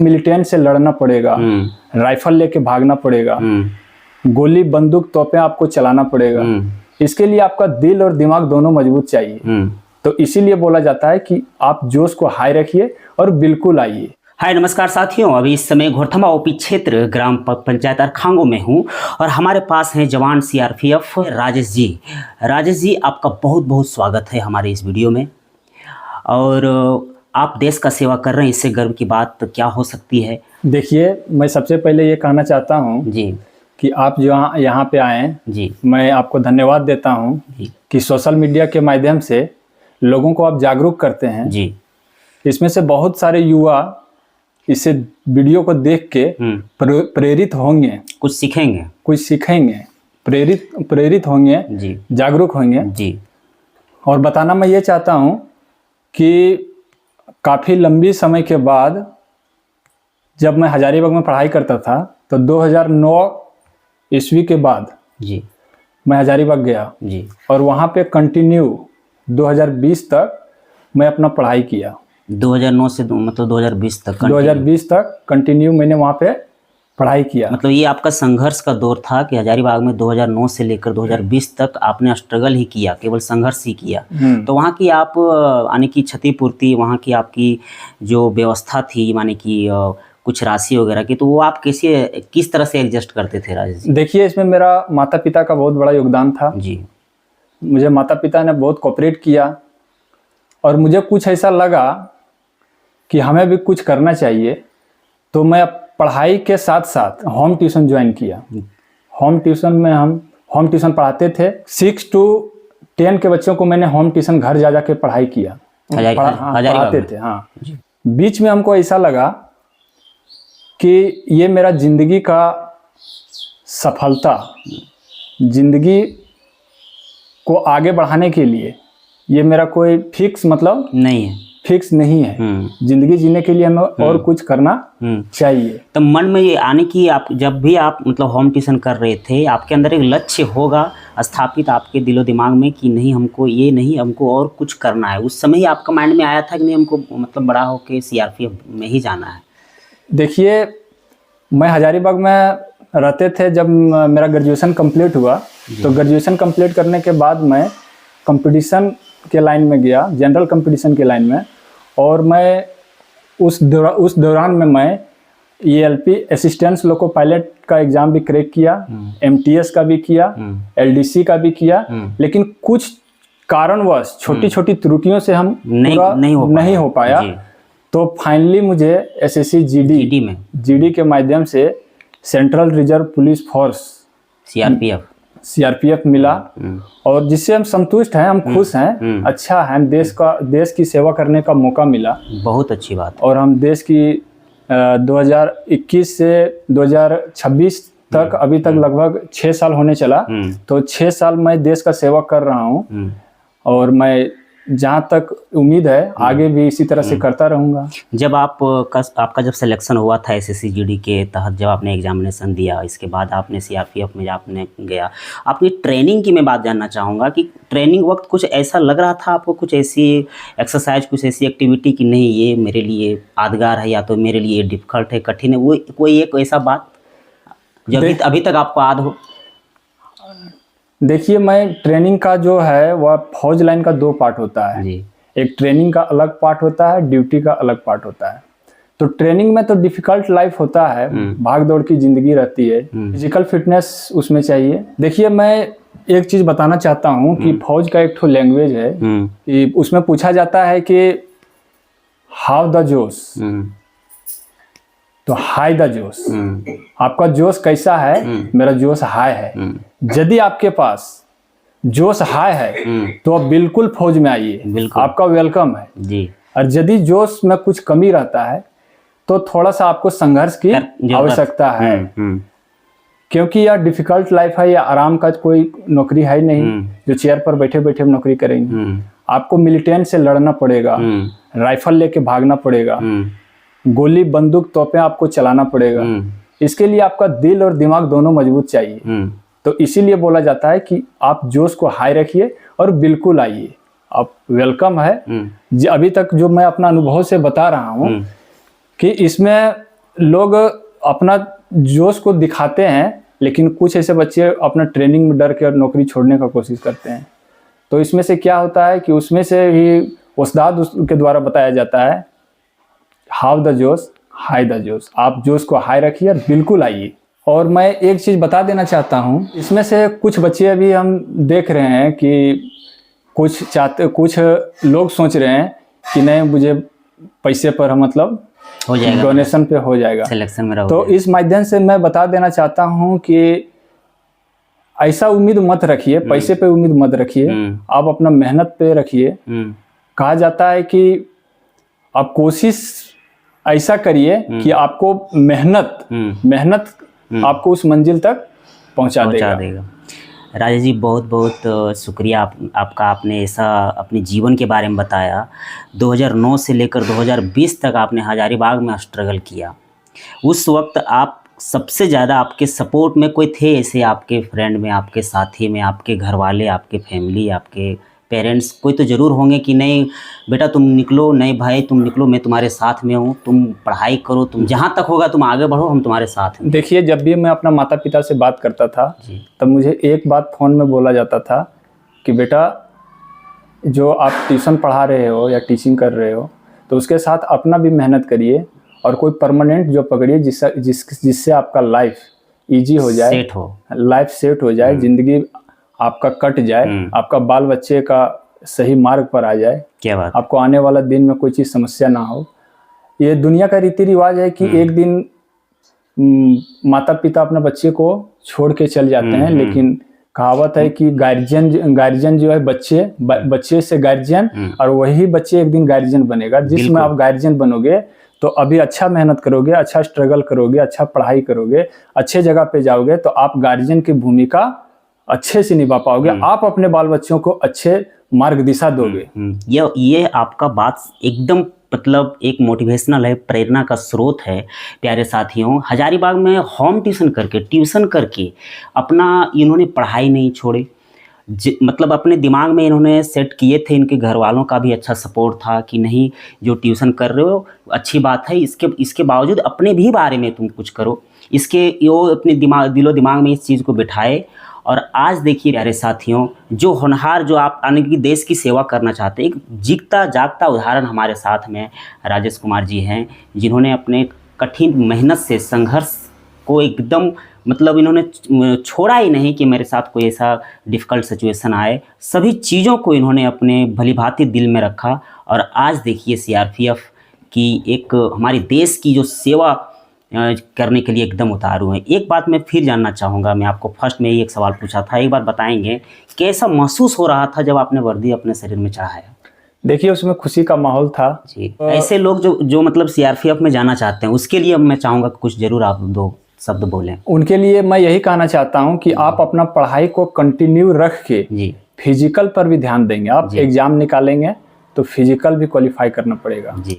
Militant से लड़ना पड़ेगा, राइफल लेके भागना पड़ेगा, गोली बंदूक तोपें आपको चलाना पड़ेगा। इसके लिए आपका दिल और दिमाग दोनों मजबूत चाहिए। तो इसीलिए बोला जाता है कि आप जोश को हाई रखिए और बिल्कुल आइए। हाय नमस्कार साथियों, अभी इस समय घोरथमा ओपी क्षेत्र ग्राम पंचायत अरखांगो में हूँ और हमारे पास हैं जवान सीआरपीएफ राजेश जी। राजेश जी, आपका बहुत बहुत स्वागत है हमारे इस वीडियो में। और आप देश का सेवा कर रहे हैं, इससे गर्व की बात क्या हो सकती है। देखिए, मैं सबसे पहले ये कहना चाहता हूँ जी कि आप जो यहाँ पे आए जी, मैं आपको धन्यवाद देता हूँ कि सोशल मीडिया के माध्यम से लोगों को आप जागरूक करते हैं जी। इसमें से बहुत सारे युवा इसे वीडियो को देख के प्रेरित होंगे, कुछ सीखेंगे, प्रेरित होंगे जी, जागरूक होंगे जी। और बताना मैं ये चाहता हूँ कि काफ़ी लंबी समय के बाद जब मैं हजारीबाग में पढ़ाई करता था तो 2009 ईस्वी के बाद जी मैं हजारीबाग गया जी, और वहाँ पे कंटिन्यू 2020 तक मैं अपना पढ़ाई किया। 2009 से मतलब 2020 तक कंटिन्यू मैंने वहाँ पे पढ़ाई किया। मतलब ये आपका संघर्ष का दौर था कि हजारीबाग में 2009 से लेकर 2020 तक आपने स्ट्रगल ही किया, केवल संघर्ष ही किया। तो वहाँ की आप यानी कि क्षतिपूर्ति, वहाँ की आपकी जो व्यवस्था थी माने कि कुछ राशि वगैरह की, तो वो आप किस तरह से एडजस्ट करते थे राजेश जी? देखिए, इसमें मेरा माता पिता का बहुत बड़ा योगदान था जी। मुझे माता पिता ने बहुत कोऑपरेट किया और मुझे कुछ ऐसा लगा कि हमें भी कुछ करना चाहिए, तो मैं पढ़ाई के साथ साथ होम ट्यूशन ज्वाइन किया। होम ट्यूशन में हम होम ट्यूशन पढ़ाते थे। 6 to 10 के बच्चों को मैंने होम ट्यूशन घर जा के पढ़ाई किया, पढ़ाते थे। हाँ, बीच में हमको ऐसा लगा कि ये मेरा जिंदगी का सफलता, जिंदगी को आगे बढ़ाने के लिए ये मेरा कोई फिक्स मतलब नहीं है। जिंदगी जीने के लिए हमें और कुछ करना चाहिए। तो मन में ये आने की आप जब भी आप मतलब होम ट्यूशन कर रहे थे, आपके अंदर एक लक्ष्य होगा स्थापित आपके दिलो दिमाग में कि नहीं हमको और कुछ करना है। उस समय ही आपका माइंड में आया था कि नहीं हमको मतलब बड़ा होके सीआरपीएफ में ही जाना है। देखिए, मैं हजारीबाग में रहते थे जब मेरा ग्रेजुएशन कंप्लीट हुआ, तो ग्रेजुएशन कंप्लीट करने के बाद मैं कंपटीशन के लाइन में गया, जनरल कंपटीशन के लाइन में। और मैं उस दौरान में मैं ELP असिस्टेंस लोको पायलट का एग्ज़ाम भी क्रैक किया, MTS का भी किया, LDC का भी किया। लेकिन कुछ कारणवश छोटी छोटी त्रुटियों से हम नहीं हो पाया। तो फाइनली मुझे SSC GD के माध्यम से central reserve police force CRPF मिला और जिससे हम संतुष्ट हैं, हम खुश हैं, अच्छा है। देश की सेवा करने का मौका मिला, बहुत अच्छी बात। और हम देश की 2021 से 2026 तक अभी तक लगभग 6 साल होने चला। तो 6 साल मैं देश का सेवा कर रहा हूँ और मैं जहाँ तक उम्मीद है आगे भी इसी तरह से करता रहूँगा। जब आपका जब सिलेक्शन हुआ था SSC GD के तहत, जब आपने एग्जामिनेशन दिया, इसके बाद आपने CRPF में आपने गया, आपकी ट्रेनिंग की मैं बात जानना चाहूँगा कि ट्रेनिंग वक्त कुछ ऐसा लग रहा था आपको, कुछ ऐसी एक्सरसाइज, कुछ ऐसी एक्टिविटी कि नहीं ये मेरे लिए यादगार है या तो मेरे लिए डिफ़िकल्ट है, कठिन है, वो कोई एक ऐसा बात जो अभी तक आपको याद हो? देखिए, मैं ट्रेनिंग का जो है वह फौज लाइन का 2 पार्ट होता है जी। एक ट्रेनिंग का अलग पार्ट होता है, ड्यूटी का अलग पार्ट होता है। तो ट्रेनिंग में तो डिफिकल्ट लाइफ होता है, भाग दौड़ की जिंदगी रहती है, फिजिकल फिटनेस उसमें चाहिए। देखिए, मैं एक चीज बताना चाहता हूँ कि फौज का एक ठो लैंग्वेज है कि उसमें पूछा जाता है कि हाउ द जोश, तो हाई द जोश। आपका जोश कैसा है? मेरा जोश हाई है। यदि आपके पास जोश हाई है तो आप बिल्कुल फौज में आइए, आपका वेलकम है जी। और यदि जोश में कुछ कमी रहता है तो थोड़ा सा आपको संघर्ष की आवश्यकता है, क्योंकि यह डिफिकल्ट लाइफ है, या आराम का कोई नौकरी है नहीं जो चेयर पर बैठे बैठे नौकरी करेंगे। आपको मिलिटेंट से लड़ना पड़ेगा, राइफल लेके भागना पड़ेगा, गोली बंदूक तोपें आपको चलाना पड़ेगा। इसके लिए आपका दिल और दिमाग दोनों मजबूत चाहिए। तो इसीलिए बोला जाता है कि आप जोश को हाई रखिए और बिल्कुल आइए, आप वेलकम है। अभी तक जो मैं अपना अनुभव से बता रहा हूँ कि इसमें लोग अपना जोश को दिखाते हैं, लेकिन कुछ ऐसे बच्चे अपना ट्रेनिंग में डर के और नौकरी छोड़ने का कोशिश करते हैं। तो इसमें से क्या होता है कि उसमें से भी उस्ताद के द्वारा बताया जाता है, हाउ द जोश हाई द जोश। आप जोश को हाई रखिए और बिल्कुल आइए। और मैं एक चीज़ बता देना चाहता हूँ, इसमें से कुछ बच्चे अभी हम देख रहे हैं कि कुछ लोग सोच रहे हैं कि नहीं, मुझे पैसे पर मतलब हो जाएगा, डोनेशन पे हो जाएगा, सिलेक्शन में तो इस माध्यम से मैं बता देना चाहता हूँ कि ऐसा उम्मीद मत रखिए, पैसे पे उम्मीद मत रखिए, आप अपना मेहनत पे रखिए। कहा जाता है कि आप कोशिश ऐसा करिए कि आपको मेहनत आपको उस मंजिल तक पहुंचा देगा। राजेश जी, बहुत बहुत शुक्रिया आपका। आपने ऐसा अपने जीवन के बारे में बताया। 2009 से लेकर 2020 तक आपने हजारीबाग में स्ट्रगल किया। उस वक्त आप सबसे ज़्यादा आपके सपोर्ट में कोई थे ऐसे, आपके फ्रेंड में, आपके साथी में, आपके घर वाले, आपके फैमिली, आपके पेरेंट्स, कोई तो ज़रूर होंगे कि नहीं बेटा तुम निकलो, नहीं भाई तुम निकलो, मैं तुम्हारे साथ में हूँ, तुम पढ़ाई करो, तुम जहाँ तक होगा तुम आगे बढ़ो, हम तुम्हारे साथ हैं। देखिए, जब भी मैं अपना माता पिता से बात करता था तब मुझे एक बात फ़ोन में बोला जाता था कि बेटा जो आप ट्यूशन पढ़ा रहे हो या टीचिंग कर रहे हो तो उसके साथ अपना भी मेहनत करिए और कोई परमानेंट जॉब पकड़िए जिससे आपका लाइफ ईजी हो जाए, लाइफ सेट हो जाए, ज़िंदगी आपका कट जाए, आपका बाल बच्चे का सही मार्ग पर आ जाए। क्या बात। आपको आने वाला दिन में कोई चीज़ समस्या ना हो। ये दुनिया का रीति रिवाज है कि एक दिन माता पिता अपने बच्चे को छोड़ के चल जाते हैं, लेकिन कहावत है कि गार्जियन जो है बच्चे से गार्जियन, और वही बच्चे एक दिन गार्जियन बनेगा। जिसमें आप गार्जियन बनोगे तो अभी अच्छा मेहनत करोगे, अच्छा स्ट्रगल करोगे, अच्छा पढ़ाई करोगे, अच्छे जगह पे जाओगे तो आप गार्जियन की भूमिका अच्छे से निभा पाओगे। आप अपने बाल बच्चों को अच्छे मार्ग दिशा दोगे। ये आपका बात एकदम मतलब एक मोटिवेशनल है, प्रेरणा का स्रोत है। प्यारे साथियों, हजारीबाग में होम ट्यूशन करके अपना इन्होंने पढ़ाई नहीं छोड़े, मतलब अपने दिमाग में इन्होंने सेट किए थे। इनके घर वालों का भी अच्छा सपोर्ट था कि नहीं जो ट्यूशन कर रहे हो अच्छी बात है, इसके बावजूद अपने भी बारे में तुम कुछ करो। वो अपने दिलो दिमाग में इस चीज़ को बिठाए। और आज देखिए प्यारे साथियों, जो होनहार, जो आप आने की देश की सेवा करना चाहते हैं, एक जीता जागता उदाहरण हमारे साथ में राजेश कुमार जी हैं, जिन्होंने अपने कठिन मेहनत से संघर्ष को एकदम मतलब इन्होंने छोड़ा ही नहीं कि मेरे साथ कोई ऐसा डिफ़िकल्ट सिचुएशन आए। सभी चीज़ों को इन्होंने अपने भलीभांति दिल में रखा और आज देखिए सीआरपीएफ की एक हमारी देश की जो सेवा करने के लिए एकदम उतारू हैं। एक बात मैं फिर जानना चाहूँगा, मैं आपको फर्स्ट में ही एक सवाल पूछा था, एक बार बताएंगे कैसा महसूस हो रहा था जब आपने वर्दी अपने शरीर में चढ़ाया? देखिए, उसमें खुशी का माहौल था जी। ऐसे लोग जो मतलब सीआरपीएफ में जाना चाहते हैं, उसके लिए मैं चाहूँगा कुछ ज़रूर आप 2 शब्द बोलें। उनके लिए मैं यही कहना चाहता हूँ कि आप अपना पढ़ाई को कंटिन्यू रख के जी फिजिकल पर भी ध्यान देंगे। आप एग्ज़ाम निकालेंगे तो फिजिकल भी क्वालिफाई करना पड़ेगा। जी।